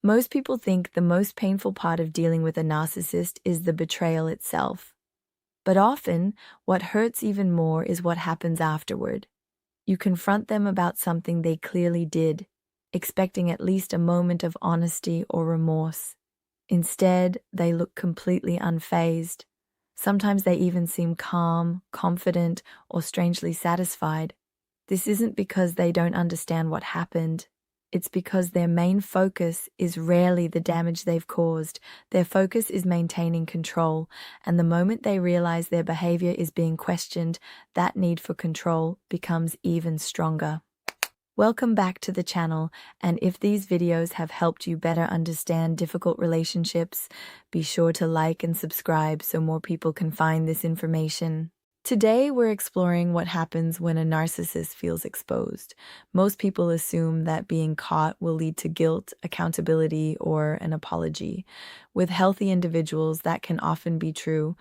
Most people think the most painful part of dealing with a narcissist is the betrayal itself. But often, what hurts even more is what happens afterward. You confront them about something they clearly did, expecting at least a moment of honesty or remorse. Instead, they look completely unfazed. Sometimes they even seem calm, confident, or strangely satisfied. This isn't because they don't understand what happened. It's because their main focus is rarely the damage they've caused. Their focus is maintaining control, and the moment they realize their behavior is being questioned, that need for control becomes even stronger. Welcome back to the channel, and if these videos have helped you better understand difficult relationships, be sure to like and subscribe so more people can find this information. Today, we're exploring what happens when a narcissist feels exposed. Most people assume that being caught will lead to guilt, accountability, or an apology. With healthy individuals, that can often be true,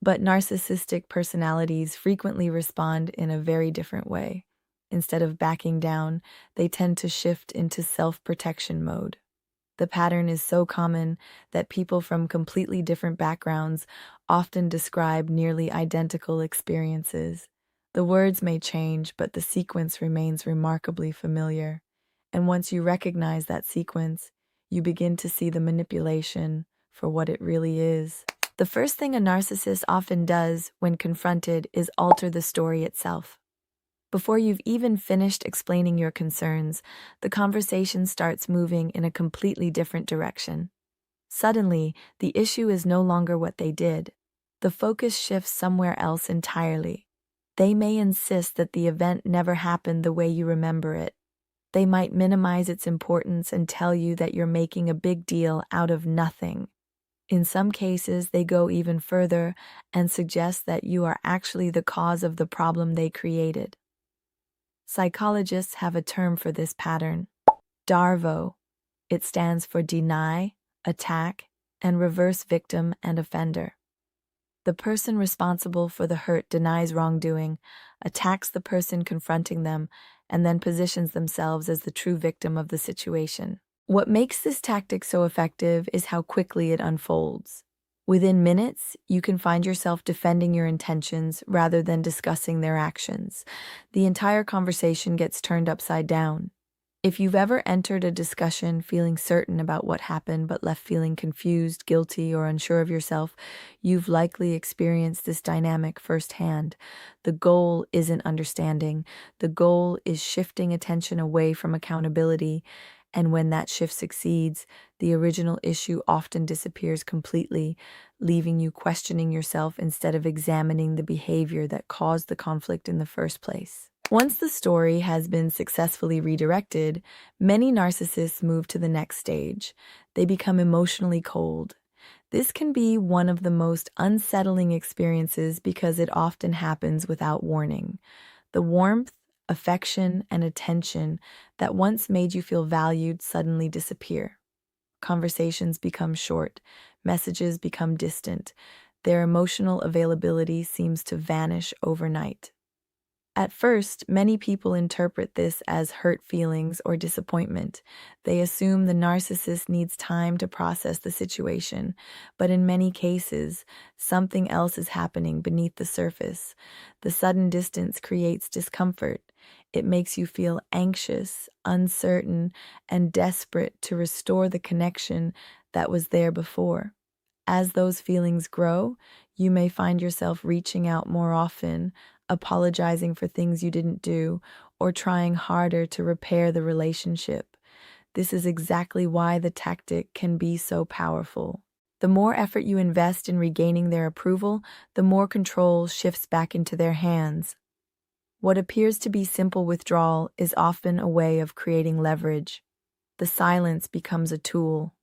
but narcissistic personalities frequently respond in a very different way. Instead of backing down, they tend to shift into self-protection mode. The pattern is so common that people from completely different backgrounds often describe nearly identical experiences. The words may change, but the sequence remains remarkably familiar. And once you recognize that sequence, you begin to see the manipulation for what it really is. The first thing a narcissist often does when confronted is alter the story itself. Before you've even finished explaining your concerns, the conversation starts moving in a completely different direction. Suddenly, the issue is no longer what they did. The focus shifts somewhere else entirely. They may insist that the event never happened the way you remember it. They might minimize its importance and tell you that you're making a big deal out of nothing. In some cases, they go even further and suggest that you are actually the cause of the problem they created. Psychologists have a term for this pattern: DARVO. It stands for deny, attack, and reverse victim and offender. The person responsible for the hurt denies wrongdoing, attacks the person confronting them, and then positions themselves as the true victim of the situation. What makes this tactic so effective is how quickly it unfolds. Within minutes, you can find yourself defending your intentions rather than discussing their actions. The entire conversation gets turned upside down. If you've ever entered a discussion feeling certain about what happened but left feeling confused, guilty, or unsure of yourself, you've likely experienced this dynamic firsthand. The goal isn't understanding. The goal is shifting attention away from accountability. And when that shift succeeds, the original issue often disappears completely, leaving you questioning yourself instead of examining the behavior that caused the conflict in the first place. Once the story has been successfully redirected, many narcissists move to the next stage. They become emotionally cold. This can be one of the most unsettling experiences because it often happens without warning. The warmth, affection, and attention that once made you feel valued suddenly disappear. Conversations become short, messages become distant. Their emotional availability seems to vanish overnight. At first, many people interpret this as hurt feelings or disappointment. They assume the narcissist needs time to process the situation, but in many cases, something else is happening beneath the surface. The sudden distance creates discomfort. It makes you feel anxious, uncertain, and desperate to restore the connection that was there before. As those feelings grow, you may find yourself reaching out more often, apologizing for things you didn't do, or trying harder to repair the relationship. This is exactly why the tactic can be so powerful. The more effort you invest in regaining their approval, the more control shifts back into their hands. What appears to be simple withdrawal is often a way of creating leverage. The silence becomes a tool.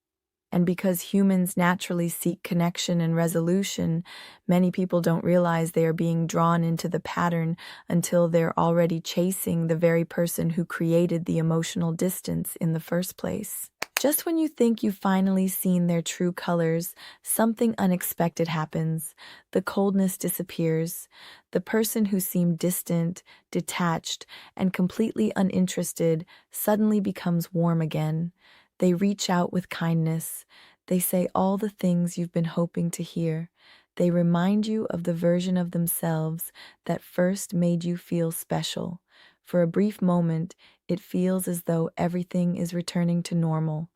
And because humans naturally seek connection and resolution, many people don't realize they are being drawn into the pattern until they're already chasing the very person who created the emotional distance in the first place. Just when you think you've finally seen their true colors, something unexpected happens. The coldness disappears. The person who seemed distant, detached, and completely uninterested suddenly becomes warm again. They reach out with kindness. They say all the things you've been hoping to hear. They remind you of the version of themselves that first made you feel special. For a brief moment, it feels as though everything is returning to normal.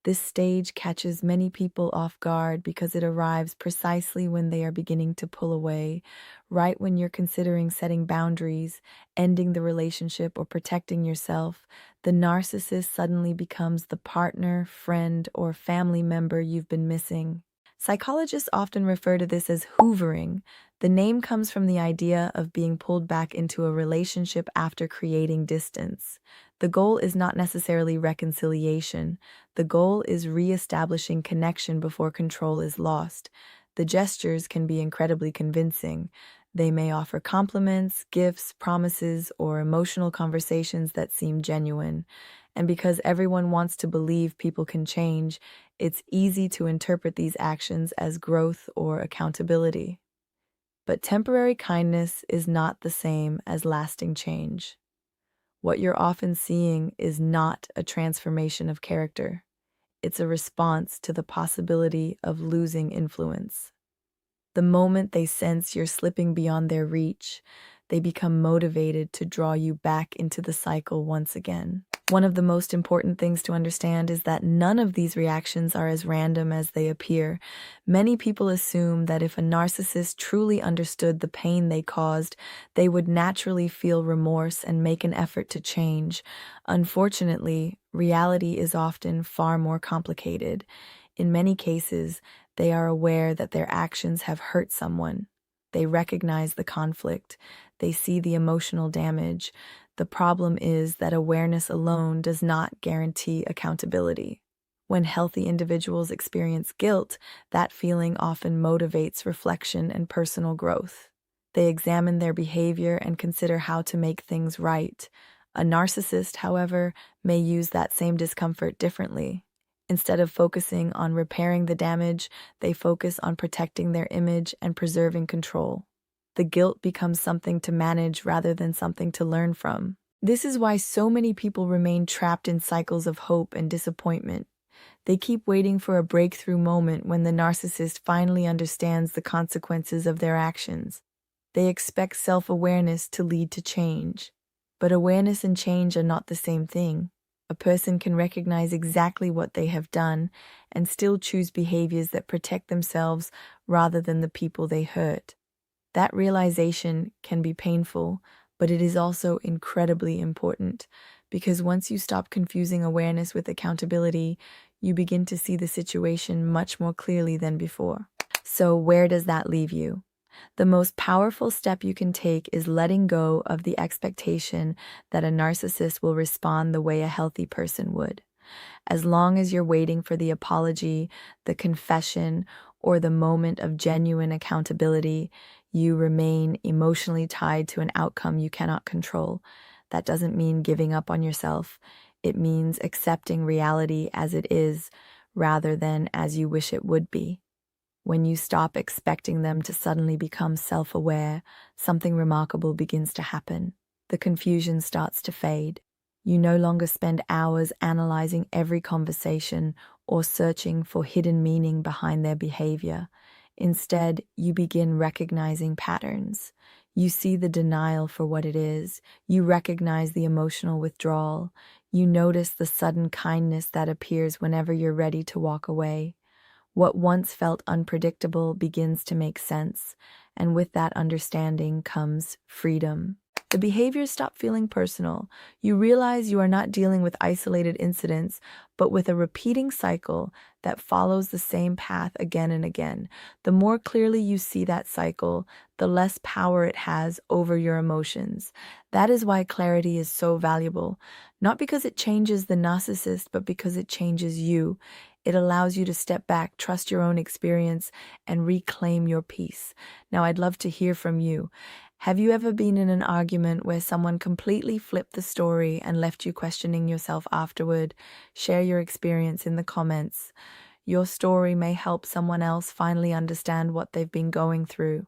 This stage catches many people off guard because it arrives precisely when they are beginning to pull away, right when you're considering setting boundaries, ending the relationship, or protecting yourself. The narcissist suddenly becomes the partner, friend, or family member you've been missing. Psychologists often refer to this as hoovering. The name comes from the idea of being pulled back into a relationship after creating distance. The goal is not necessarily reconciliation. The goal is re-establishing connection before control is lost. The gestures can be incredibly convincing. They may offer compliments, gifts, promises, or emotional conversations that seem genuine. And because everyone wants to believe people can change, it's easy to interpret these actions as growth or accountability. But temporary kindness is not the same as lasting change. What you're often seeing is not a transformation of character. It's a response to the possibility of losing influence. The moment they sense you're slipping beyond their reach, they become motivated to draw you back into the cycle once again. One of the most important things to understand is that none of these reactions are as random as they appear. Many people assume that if a narcissist truly understood the pain they caused, they would naturally feel remorse and make an effort to change. Unfortunately, reality is often far more complicated. In many cases, they are aware that their actions have hurt someone. They recognize the conflict. They see the emotional damage. The problem is that awareness alone does not guarantee accountability. When healthy individuals experience guilt, that feeling often motivates reflection and personal growth. They examine their behavior and consider how to make things right. A narcissist, however, may use that same discomfort differently. Instead of focusing on repairing the damage, they focus on protecting their image and preserving control. The guilt becomes something to manage rather than something to learn from. This is why so many people remain trapped in cycles of hope and disappointment. They keep waiting for a breakthrough moment when the narcissist finally understands the consequences of their actions. They expect self-awareness to lead to change. But awareness and change are not the same thing. A person can recognize exactly what they have done and still choose behaviors that protect themselves rather than the people they hurt. That realization can be painful, but it is also incredibly important because once you stop confusing awareness with accountability, you begin to see the situation much more clearly than before. So where does that leave you? The most powerful step you can take is letting go of the expectation that a narcissist will respond the way a healthy person would. As long as you're waiting for the apology, the confession, or the moment of genuine accountability, you remain emotionally tied to an outcome you cannot control. That doesn't mean giving up on yourself. It means accepting reality as it is, rather than as you wish it would be. When you stop expecting them to suddenly become self-aware, something remarkable begins to happen. The confusion starts to fade. You no longer spend hours analyzing every conversation or searching for hidden meaning behind their behavior. Instead, you begin recognizing patterns. You see the denial for what it is. You recognize the emotional withdrawal. You notice the sudden kindness that appears whenever you're ready to walk away. What once felt unpredictable begins to make sense, and with that understanding comes freedom. The behaviors stop feeling personal. You realize you are not dealing with isolated incidents, but with a repeating cycle that follows the same path again and again. The more clearly you see that cycle, the less power it has over your emotions. That is why clarity is so valuable. Not because it changes the narcissist, but because it changes you. It allows you to step back, trust your own experience, and reclaim your peace. Now, I'd love to hear from you. Have you ever been in an argument where someone completely flipped the story and left you questioning yourself afterward? Share your experience in the comments. Your story may help someone else finally understand what they've been going through.